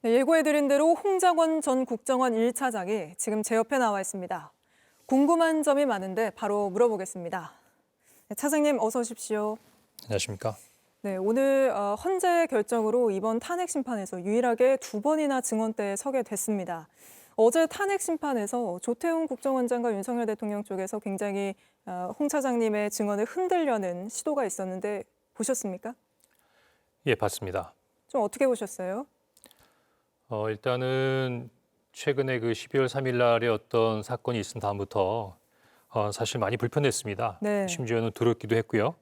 네, 예고해드린 대로 홍장원 전 국정원 1차장이 지금 제 옆에 나와 있습니다. 궁금한 점이 많은데 바로 물어보겠습니다. 네, 차장님 어서 오십시오. 안녕하십니까? 네, 오늘 헌재 결정으로 이번 탄핵 심판에서 유일하게 2번이나 증언대에 서게 됐습니다. 어제 탄핵 심판에서 조태훈 국정원장과 윤석열 대통령 쪽에서 굉장히 홍 차장님의 증언을 흔들려는 시도가 있었는데 보셨습니까? 예, 봤습니다. 좀 어떻게 보셨어요? 일단은 최근에 그 12월 3일 날에 어떤 사건이 있은 다음부터 사실 많이 불편했습니다. 네. 심지어는 두렵기도 했고요.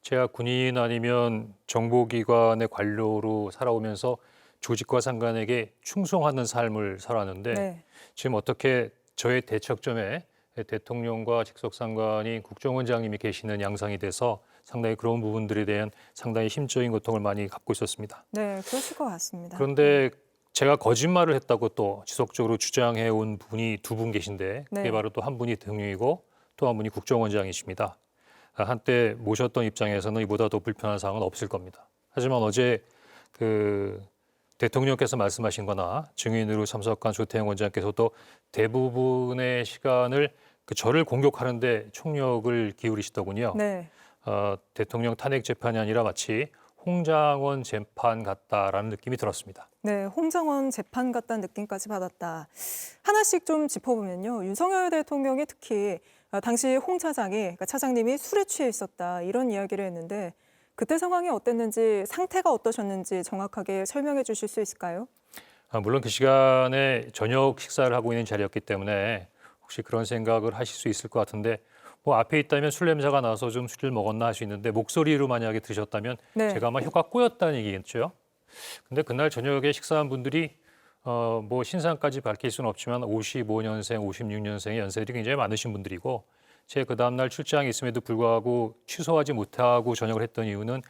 제가 군인 아니면 정보기관의 관료로 살아오면서 조직과 상관에게 충성하는 삶을 살았는데 네. 지금 어떻게 저의 대척점에 대통령과 직속상관인 국정원장님이 계시는 양상이 돼서 상당히 그런 부분들에 대한 상당히 심적인 고통을 많이 갖고 있었습니다. 네, 그러실 것 같습니다. 그런데 제가 거짓말을 했다고 또 지속적으로 주장해 온 분이 2분 계신데 그게 네. 바로 또 한 분이 대통령이고 또 한 분이 국정원장이십니다. 한때 모셨던 입장에서는 이보다 더 불편한 상황은 없을 겁니다. 하지만 어제 그 대통령께서 말씀하신 거나 증인으로 참석한 조태영 원장께서도 대부분의 시간을 저를 공격하는데 총력을 기울이시더군요. 네. 대통령 탄핵 재판이 아니라 마치 홍장원 재판 같다라는 느낌이 들었습니다. 네, 홍장원 재판 같다는 느낌까지 받았다. 하나씩 좀 짚어보면요. 윤석열 대통령이 특히 당시 홍 차장이, 그러니까 차장님이 술에 취해 있었다 이런 이야기를 했는데 그때 상황이 어땠는지 상태가 어떠셨는지 정확하게 설명해 주실 수 있을까요? 물론 그 시간에 저녁 식사를 하고 있는 자리였기 때문에 혹시 그런 생각을 하실 수 있을 것 같은데 뭐 앞에 있다면 술 냄새가 나서 좀 술을 먹었나 할 수 있는데 목소리로 만약에 들으셨다면 네. 제가 아마 혀가 꼬였다는 얘기겠죠. 근데 그날 저녁에 식사한 분들이 뭐 신상까지 밝힐 수는 없지만 55년생, 56년생의 연세들이 굉장히 많으신 분들이고 제가 그 다음날 출장이 있음에도 불구하고 취소하지 못하고 저녁을 했던 이유는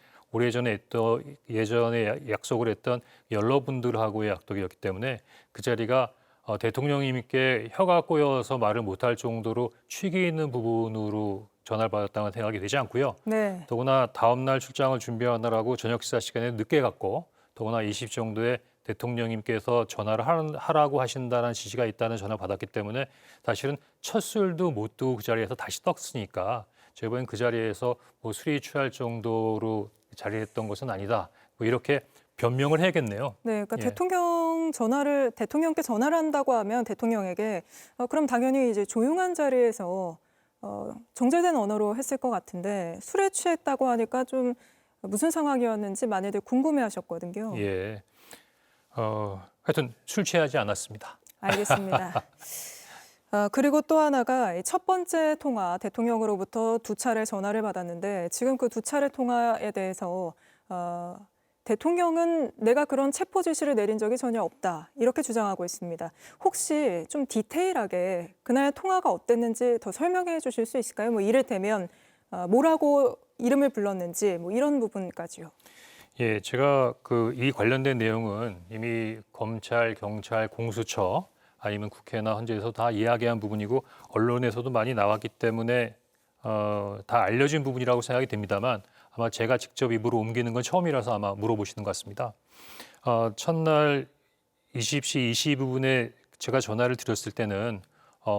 예전에 약속을 했던 연러분들하고의 약속이었기 때문에 그 자리가 대통령님께 혀가 꼬여서 말을 못할 정도로 취기 있는 부분으로 전화를 받았다는 생각이 되지 않고요. 네. 더구나 다음 날 출장을 준비하느라고 저녁 식사 시간에 늦게 갔고 더구나 20 정도에 대통령님께서 전화를 하라고 하신다는 지시가 있다는 전화를 받았기 때문에 사실은 첫 술도 못 두고 그 자리에서 다시 떴으니까 제가 보기엔 그 자리에서 뭐 술이 취할 정도로 자리했던 것은 아니다. 뭐 이렇게 변명을 해야겠네요. 네, 그러니까 예. 대통령께 전화를 한다고 하면 대통령에게 그럼 당연히 이제 조용한 자리에서 정제된 언어로 했을 것 같은데 술에 취했다고 하니까 좀 무슨 상황이었는지 많이들 궁금해하셨거든요. 예. 하여튼 술 취하지 않았습니다. 알겠습니다. 그리고 또 하나가 이 첫 번째 통화 대통령으로부터 2차례 전화를 받았는데 지금 그 2차례 통화에 대해서 대통령은 내가 그런 체포 지시를 내린 적이 전혀 없다 이렇게 주장하고 있습니다. 혹시 좀 디테일하게 그날 통화가 어땠는지 더 설명해 주실 수 있을까요? 뭐 이를테면 뭐라고 이름을 불렀는지 뭐 이런 부분까지요. 예, 제가 이 관련된 내용은 이미 검찰, 경찰, 공수처 아니면 국회나 헌재에서 다 이야기한 부분이고 언론에서도 많이 나왔기 때문에 다 알려진 부분이라고 생각이 됩니다만 아마 제가 직접 입으로 옮기는 건 처음이라서 아마 물어보시는 것 같습니다. 첫날 20시 22분에 제가 전화를 드렸을 때는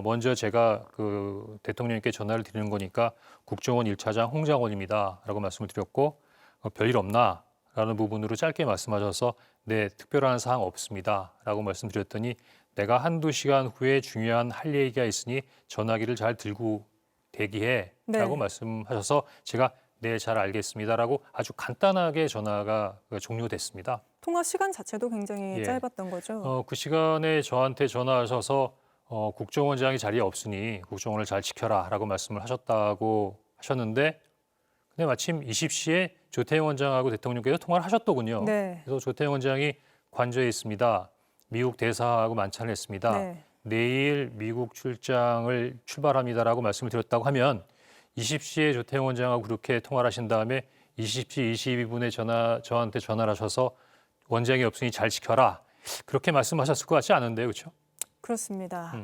먼저 제가 그 대통령님께 전화를 드리는 거니까 국정원 1차장 홍장원입니다 라고 말씀을 드렸고 별일 없나? 라는 부분으로 짧게 말씀하셔서 네, 특별한 사항 없습니다 라고 말씀드렸더니 내가 한두 시간 후에 중요한 할 얘기가 있으니 전화기를 잘 들고 대기해 라고 네. 말씀하셔서 제가 네, 잘 알겠습니다라고 아주 간단하게 전화가 종료됐습니다. 통화 시간 자체도 굉장히 예. 짧았던 거죠. 그 시간에 저한테 전화하셔서 국정원장이 자리에 없으니 국정원을 잘 지켜라라고 말씀을 하셨다고 하셨는데 근데 마침 20시에 조태영 원장하고 대통령께서 통화를 하셨더군요. 네. 그래서 조태영 원장이 관저에 있습니다. 미국 대사하고 만찬을 했습니다. 네. 내일 미국 출장을 출발합니다라고 말씀을 드렸다고 하면 20시에 조태영 원장하고 그렇게 통화를 하신 다음에 20시 22분에 저한테 전화를 하셔서 원장이 없으니 잘 지켜라. 그렇게 말씀하셨을 것 같지 않은데요. 그렇죠? 그렇습니다.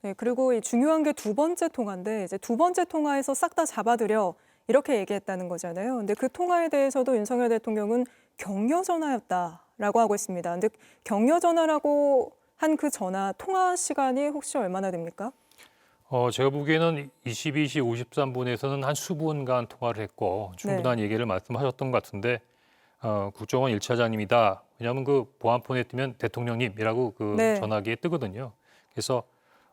네, 그리고 이 중요한 게 2번째 통화인데 이제 2번째 통화에서 싹 다 잡아들여 이렇게 얘기했다는 거잖아요. 근데 그 통화에 대해서도 윤석열 대통령은 격려 전화였다 있다라고 하고 있습니다. 근데 격려 전화라고 한 그 전화 통화 시간이 혹시 얼마나 됩니까? 제가 보기에는 22시 53분에서는 한 수분간 통화를 했고 충분한 얘기를 말씀하셨던 것 같은데 국정원 1차장님이다. 왜냐하면 그 보안폰에 뜨면 대통령님이라고 그 네. 전화기에 뜨거든요. 그래서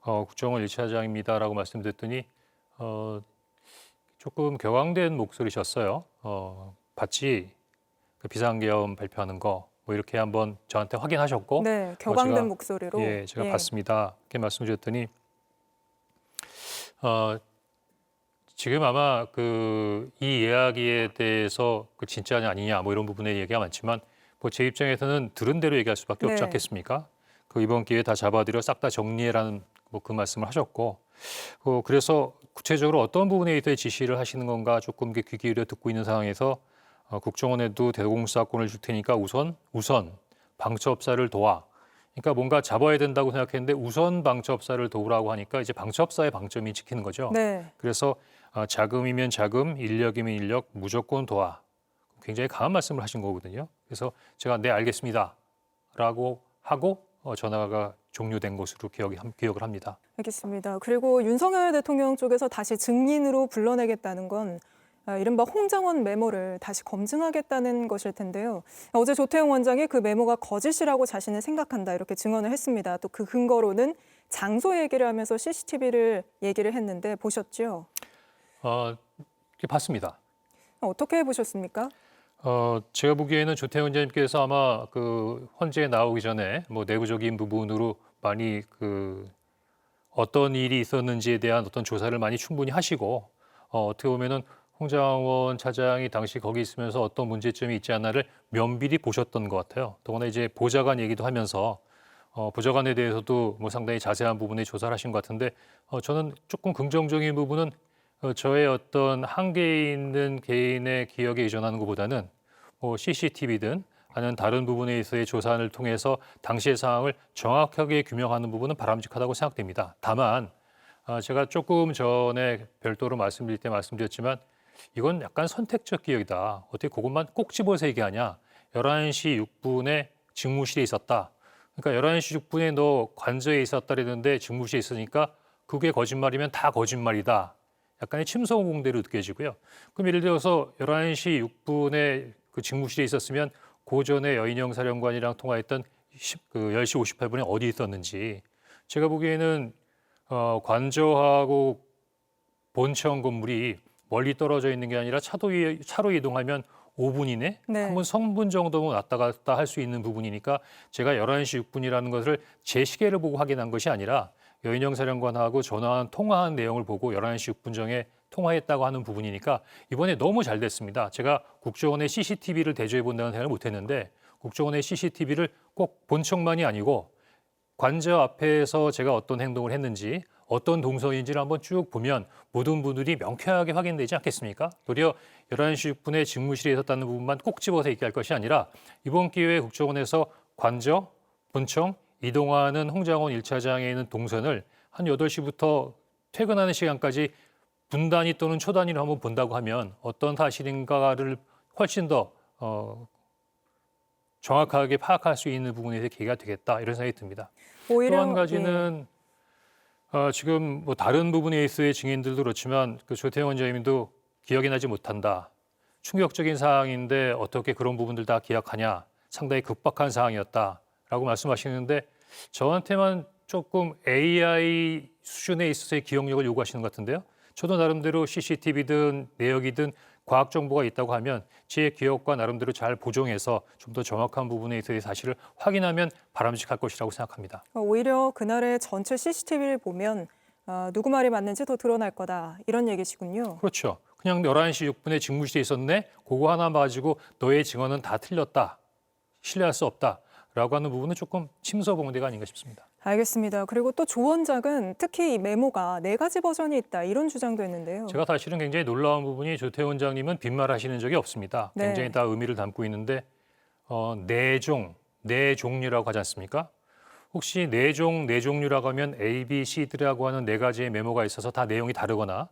국정원 1차장입니다라고 말씀드렸더니 조금 격앙된 목소리셨어요. 봤지? 그 비상계엄 발표하는 거 뭐 이렇게 한번 저한테 확인하셨고 네, 격앙된 제가- 목소리로. 예, 제가 봤습니다. 이렇게 말씀드렸더니 어, 지금 아마 그 이 이야기에 대해서 그 진짜냐 아니냐 뭐 이런 부분에 얘기가 많지만 뭐 제 입장에서는 들은 대로 얘기할 수밖에 없지 네. 않겠습니까? 그 이번 기회에 다 잡아들여 싹 다 정리해라는 뭐 그 말씀을 하셨고 그래서 구체적으로 어떤 부분에 있어 지시를 하시는 건가 조금 귀 기울여 듣고 있는 상황에서 국정원에도 대공수사권을 줄 테니까 우선 방첩사를 도와. 그러니까 뭔가 잡아야 된다고 생각했는데 우선 방첩사를 도우라고 하니까 이제 방첩사의 방점이 찍히는 거죠. 네. 그래서 자금이면 자금, 인력이면 인력 무조건 도와. 굉장히 강한 말씀을 하신 거거든요. 그래서 제가 네 알겠습니다라고 하고 전화가 종료된 것으로 기억을 합니다. 알겠습니다. 그리고 윤석열 대통령 쪽에서 다시 증인으로 불러내겠다는 건 이른바 홍장원 메모를 다시 검증하겠다는 것일 텐데요. 어제 조태용 원장이 그 메모가 거짓이라고 자신은 생각한다 이렇게 증언을 했습니다. 또 그 근거로는 장소 얘기를 하면서 CCTV를 얘기를 했는데 보셨죠? 봤습니다. 어떻게 보셨습니까? 제가 보기에는 조태용 원장님께서 아마 그 헌재에 나오기 전에 뭐 내부적인 부분으로 많이 그 어떤 일이 있었는지에 대한 어떤 조사를 많이 충분히 하시고 어떻게 보면은 홍장원 차장이 당시 거기 있으면서 어떤 문제점이 있지 않나를 면밀히 보셨던 것 같아요. 더구나 이제 보좌관 얘기도 하면서 보좌관에 대해서도 뭐 상당히 자세한 부분에 조사를 하신 것 같은데 저는 조금 긍정적인 부분은 저의 어떤 한계에 있는 개인의 기억에 의존하는 것보다는 뭐 CCTV든 아니면 다른 부분에 있어서의 조사를 통해서 당시의 상황을 정확하게 규명하는 부분은 바람직하다고 생각됩니다. 다만 제가 조금 전에 별도로 말씀드릴 때 말씀드렸지만 이건 약간 선택적 기억이다. 어떻게 그것만 꼭 집어서 얘기하냐. 11시 6분에 직무실에 있었다. 그러니까 11시 6분에 너 관저에 있었다 그랬는데 직무실에 있으니까 그게 거짓말이면 다 거짓말이다. 약간의 침소공대로 느껴지고요. 그럼 예를 들어서 11시 6분에 그 직무실에 있었으면 그 전에 여인영 사령관이랑 통화했던 10시 58분에 어디 있었는지 제가 보기에는 관저하고 본청 건물이 멀리 떨어져 있는 게 아니라 차로 이동하면 5분 이내, 네. 한 번 성분 정도면 왔다 갔다 할 수 있는 부분이니까 제가 11시 6분이라는 것을 제 시계를 보고 확인한 것이 아니라 여인영 사령관하고 통화한 내용을 보고 11시 6분 정에 통화했다고 하는 부분이니까 이번에 너무 잘 됐습니다. 제가 국정원의 CCTV를 대조해 본다는 생각을 못했는데 국정원의 CCTV를 꼭 본청만이 아니고 관저 앞에서 제가 어떤 행동을 했는지 어떤 동선인지를 한번 쭉 보면 모든 분들이 명쾌하게 확인되지 않겠습니까? 도리어 11시 6분에 직무실에 있었다는 부분만 꼭 집어서 얘기할 것이 아니라 이번 기회에 국정원에서 관저, 본청, 이동하는 홍장원 1차장에 있는 동선을 한 8시부터 퇴근하는 시간까지 분단위 또는 초단위로 한번 본다고 하면 어떤 사실인가를 훨씬 더 정확하게 파악할 수 있는 부분에서 기회가 되겠다 이런 생각이 듭니다. 오히려 또 한 가지는 지금 뭐 다른 부분에 있어의 증인들도 그렇지만 그 조태용 원장님도 기억이 나지 못한다. 충격적인 상황인데 어떻게 그런 부분들 다 기억하냐. 상당히 급박한 상황이었다라고 말씀하시는데 저한테만 조금 AI 수준에 있어서의 기억력을 요구하시는 것 같은데요. 저도 나름대로 CCTV든 내역이든 과학 정보가 있다고 하면 제 기억과 나름대로 잘 보정해서 좀 더 정확한 부분에 있어서의 사실을 확인하면 바람직할 것이라고 생각합니다. 오히려 그날의 전체 CCTV를 보면 누구 말이 맞는지 더 드러날 거다 이런 얘기시군요. 그렇죠. 그냥 11시 6분에 직무실에 있었네. 그거 하나 가지고 너의 증언은 다 틀렸다. 신뢰할 수 없다. 라고 하는 부분은 조금 침소봉대가 아닌가 싶습니다. 알겠습니다. 그리고 또 조 원장은 특히 이 메모가 4가지 버전이 있다 이런 주장도 했는데요. 제가 사실은 굉장히 놀라운 부분이 조태원 원장님은 빈말하시는 적이 없습니다. 네. 굉장히 다 의미를 담고 있는데 네 종류라고 하지 않습니까? 혹시 네 종류라고 하면 A, B, C라고 하는 4가지의 메모가 있어서 다 내용이 다르거나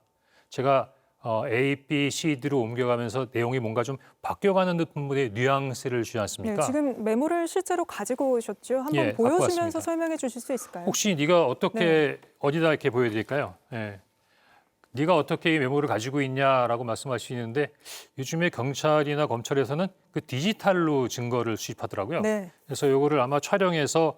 제가 A, B, C, D로 옮겨가면서 내용이 뭔가 좀 바뀌어가는 부분의 뉘앙스를 주지 네, 않습니까? 지금 메모를 실제로 가지고 오셨죠? 한번 예, 갖고 보여주면서 왔습니다. 설명해 주실 수 있을까요? 혹시 네가 어떻게 어디다 이렇게 보여드릴까요? 예. 네가 어떻게 이 메모를 가지고 있냐라고 말씀하시는데 요즘에 경찰이나 검찰에서는 그 디지털로 증거를 수집하더라고요. 네. 그래서 요거를 아마 촬영해서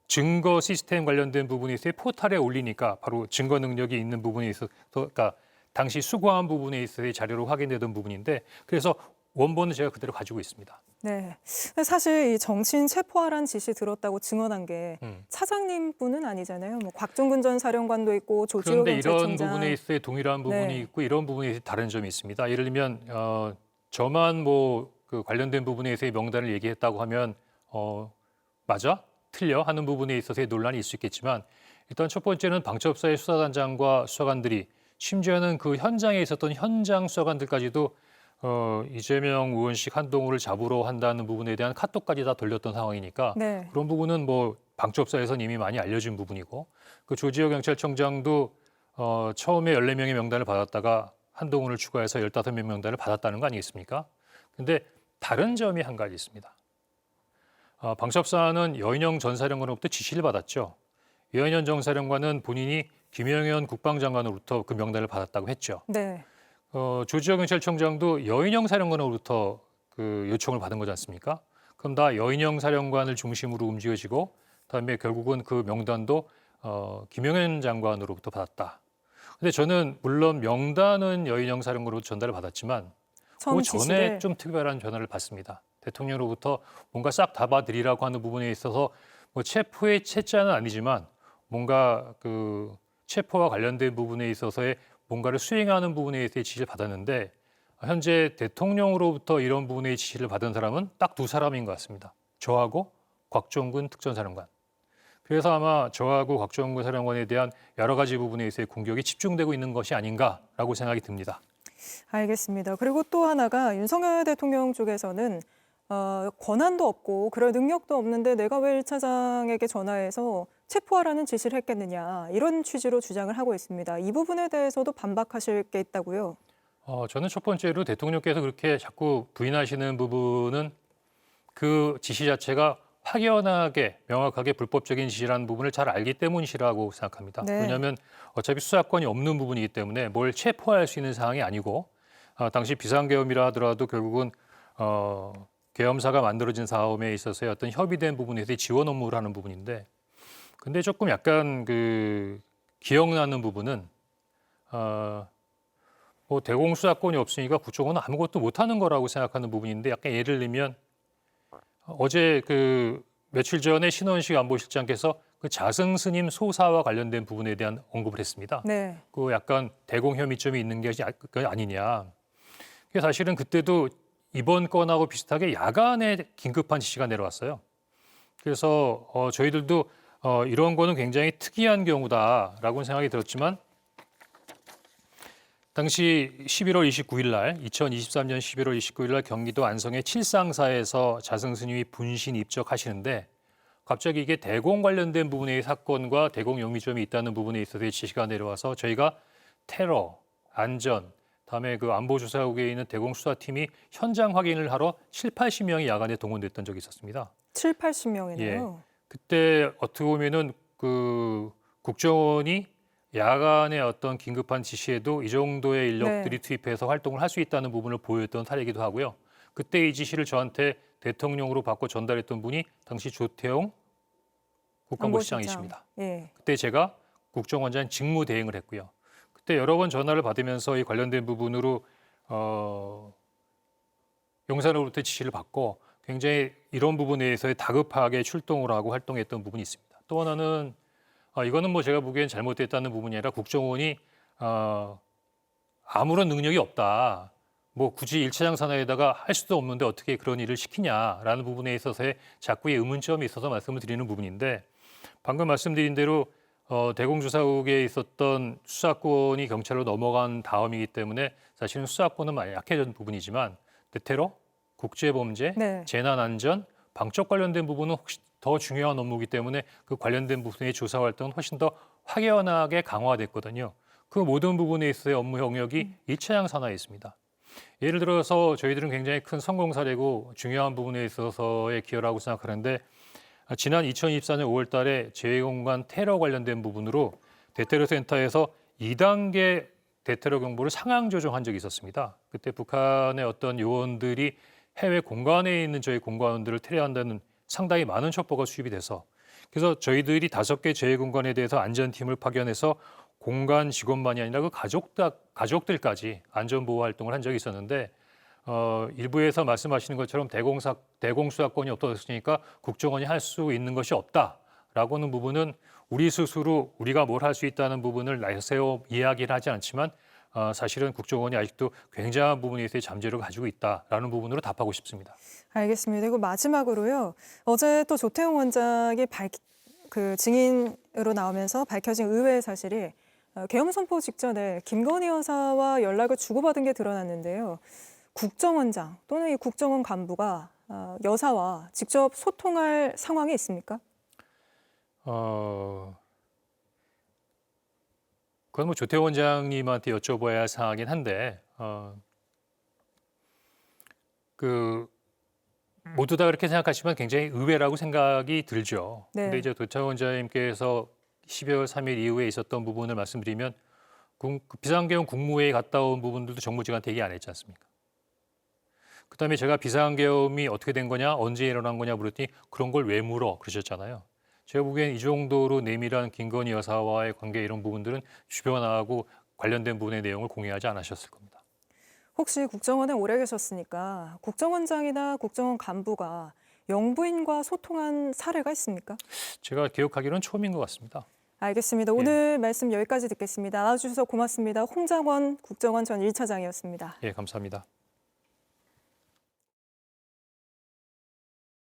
증거 시스템 관련된 부분에 있어서 포털에 올리니까 바로 증거 능력이 있는 부분에 있어서 그러니까 당시 수거한 부분에 있어서 자료로 확인되던 부분인데 그래서 원본은 제가 그대로 가지고 있습니다. 네. 근데 사실 이 정치인 체포하란 지시 들었다고 증언한 게 차장님뿐은 아니잖아요. 뭐 곽종근 전 사령관도 있고 조지호 그런데 이런 경찰청장. 부분에 있어서 동일한 부분이 네. 있고 이런 부분에 있어서 다른 점이 있습니다. 예를 들면 저만 뭐 그 관련된 부분에 있어서 명단을 얘기했다고 하면 맞아? 틀려? 하는 부분에 있어서의 논란이 있을 수 있겠지만 일단 첫 번째는 방첩사의 수사단장과 수사관들이 심지어는 그 현장에 있었던 현장 수사관들까지도 이재명 의원식 한동훈을 잡으러 한다는 부분에 대한 카톡까지 다 돌렸던 상황이니까 네. 그런 부분은 뭐 방첩사에서는 이미 많이 알려진 부분이고 그 조지호 경찰청장도 처음에 14명의 명단을 받았다가 한동훈을 추가해서 15명 명단을 받았다는 거 아니겠습니까? 근데 다른 점이 한 가지 있습니다. 방첩사는 여인영 전 사령관으로부터 지시를 받았죠. 여인영 전 사령관은 본인이 김영현 국방장관으로부터 그 명단을 받았다고 했죠. 네. 조지호 경찰청장도 여인영 사령관으로부터 그 요청을 받은 거지 않습니까? 그럼 다 여인영 사령관을 중심으로 움직여지고 그다음에 결국은 그 명단도 김영현 장관으로부터 받았다. 근데 저는 물론 명단은 여인영 사령관으로부터 전달을 받았지만 처음 그 전에 지시를. 좀 특별한 전화를 받습니다. 대통령으로부터 뭔가 싹 다 봐드리라고 하는 부분에 있어서 뭐 체포의 채자는 아니지만 뭔가 그 체포와 관련된 부분에 있어서의 뭔가를 수행하는 부분에 대해 지시를 받았는데 현재 대통령으로부터 이런 부분의 지시를 받은 사람은 딱 두 사람인 것 같습니다. 저하고 곽종근 특전사령관. 그래서 아마 저하고 곽종근 사령관에 대한 여러 가지 부분에 있어의 공격이 집중되고 있는 것이 아닌가라고 생각이 듭니다. 알겠습니다. 그리고 또 하나가 윤석열 대통령 쪽에서는 권한도 없고 그럴 능력도 없는데 내가 왜 1차장에게 전화해서 체포하라는 지시를 했겠느냐 이런 취지로 주장을 하고 있습니다. 이 부분에 대해서도 반박하실 게 있다고요? 저는 첫 번째로 대통령께서 그렇게 자꾸 부인하시는 부분은 그 지시 자체가 확연하게 명확하게 불법적인 지시라는 부분을 잘 알기 때문이라고 생각합니다. 네. 왜냐하면 어차피 수사권이 없는 부분이기 때문에 뭘 체포할 수 있는 사항이 아니고 당시 비상계엄이라 하더라도 결국은 계엄사가 만들어진 사업에 있어서의 어떤 협의된 부분에서의 지원 업무를 하는 부분인데 근데 조금 약간 그 기억나는 부분은 뭐 대공수사권이 없으니까 국정원은 아무것도 못하는 거라고 생각하는 부분인데 약간 예를 들면 어제 그 며칠 전에 신원식 안보실장께서 그 자승 스님 소사와 관련된 부분에 대한 언급을 했습니다. 네. 그 약간 대공 혐의점이 있는 게 아니냐. 그게 사실은 그때도 이번 건하고 비슷하게 야간에 긴급한 지시가 내려왔어요. 그래서 저희들도 이런 거는 굉장히 특이한 경우다라고 생각이 들었지만 당시 11월 29일 날 2023년 11월 29일 날 경기도 안성의 칠상사에서 자승 스님이 분신 입적하시는데 갑자기 이게 대공 관련된 부분의 사건과 대공 용의점이 있다는 부분에 있어서 지시가 내려와서 저희가 테러, 안전, 다음에 그 안보조사국에 있는 대공수사팀이 현장 확인을 하러 7, 80명이 야간에 동원됐던 적이 있었습니다. 7, 80명이네요. 예. 그때 어떻게 보면은 그 국정원이 야간의 어떤 긴급한 지시에도 이 정도의 인력들이 투입해서 활동을 할 수 있다는 부분을 보였던 사례이기도 하고요. 그때 이 지시를 저한테 대통령으로 받고 전달했던 분이 당시 조태용 국방부시장이십니다. 예. 그때 제가 국정원장 직무 대행을 했고요. 그때 여러 번 전화를 받으면서 이 관련된 부분으로 용산으로부터 지시를 받고 굉장히 이런 부분에 대해서 다급하게 출동을 하고 활동했던 부분이 있습니다. 또 하나는 이거는 뭐 제가 보기엔 잘못됐다는 부분이 아니라 국정원이 아무런 능력이 없다. 뭐 굳이 1차장 산하에다가 할 수도 없는데 어떻게 그런 일을 시키냐라는 부분에 있어서의 자꾸의 의문점이 있어서 말씀을 드리는 부분인데 방금 말씀드린 대로 대공조사국에 있었던 수사권이 경찰로 넘어간 다음이기 때문에 사실은 수사권은 많이 약해진 부분이지만 대테러, 국제범죄, 네. 재난안전, 방역 관련된 부분은 혹시 더 중요한 업무이기 때문에 그 관련된 부분의 조사 활동은 훨씬 더 확연하게 강화됐거든요. 그 모든 부분에 있어의 업무 영역이 2차 산하에 있습니다. 예를 들어서 저희들은 굉장히 큰 성공 사례고 중요한 부분에 있어서의 기여라고 생각하는데 지난 2024년 5월 달에 재외공간 테러 관련된 부분으로 대테러 센터에서 2단계 대테러 경보를 상향 조정한 적이 있었습니다. 그때 북한의 어떤 요원들이 해외 공간에 있는 저희 공관원들을 테러한다는 상당히 많은 첩보가 수집이 돼서 그래서 저희들이 5개 재외 공간에 대해서 안전팀을 파견해서 공간 직원만이 아니라 그 가족들까지 안전 보호 활동을 한 적이 있었는데 일부에서 말씀하시는 것처럼 대공수사권이 없어졌으니까 국정원이 할 수 있는 것이 없다라고는 부분은 우리 스스로 우리가 뭘 할 수 있다는 부분을 내세워 이야기를 하지 않지만 사실은 국정원이 아직도 굉장한 부분에 있어서 잠재력을 가지고 있다라는 부분으로 답하고 싶습니다. 알겠습니다. 그리고 마지막으로요. 어제 또 조태용 원장이 그 증인으로 나오면서 밝혀진 의외의 사실이 계엄 선포 직전에 김건희 여사와 연락을 주고받은 게 드러났는데요. 국정원장 또는 이 국정원 간부가 여사와 직접 소통할 상황이 있습니까? 그건 뭐 조태호 원장님한테 여쭤봐야 할 사항이긴 한데 모두 다 그렇게 생각하시면 굉장히 의외라고 생각이 들죠. 네. 근데 이제 조태호 원장님께서 12월 3일 이후에 있었던 부분을 말씀드리면 비상계엄 국무회의 갔다 온 부분들도 정무직한테 얘기 안 했지 않습니까? 그다음에 제가 비상계엄이 어떻게 된 거냐, 언제 일어난 거냐 물었더니 그런 걸 왜 물어 그러셨잖아요. 제가 보기엔 이 정도로 내밀한 김건희 여사와의 관계 이런 부분들은 주변하고 관련된 부분의 내용을 공유하지 않으셨을 겁니다. 혹시 국정원에 오래 계셨으니까 국정원장이나 국정원 간부가 영부인과 소통한 사례가 있습니까? 제가 기억하기로는 처음인 것 같습니다. 알겠습니다. 오늘 말씀 여기까지 듣겠습니다. 나와주셔서 고맙습니다. 홍장원 국정원 전 1차장이었습니다. 예, 감사합니다.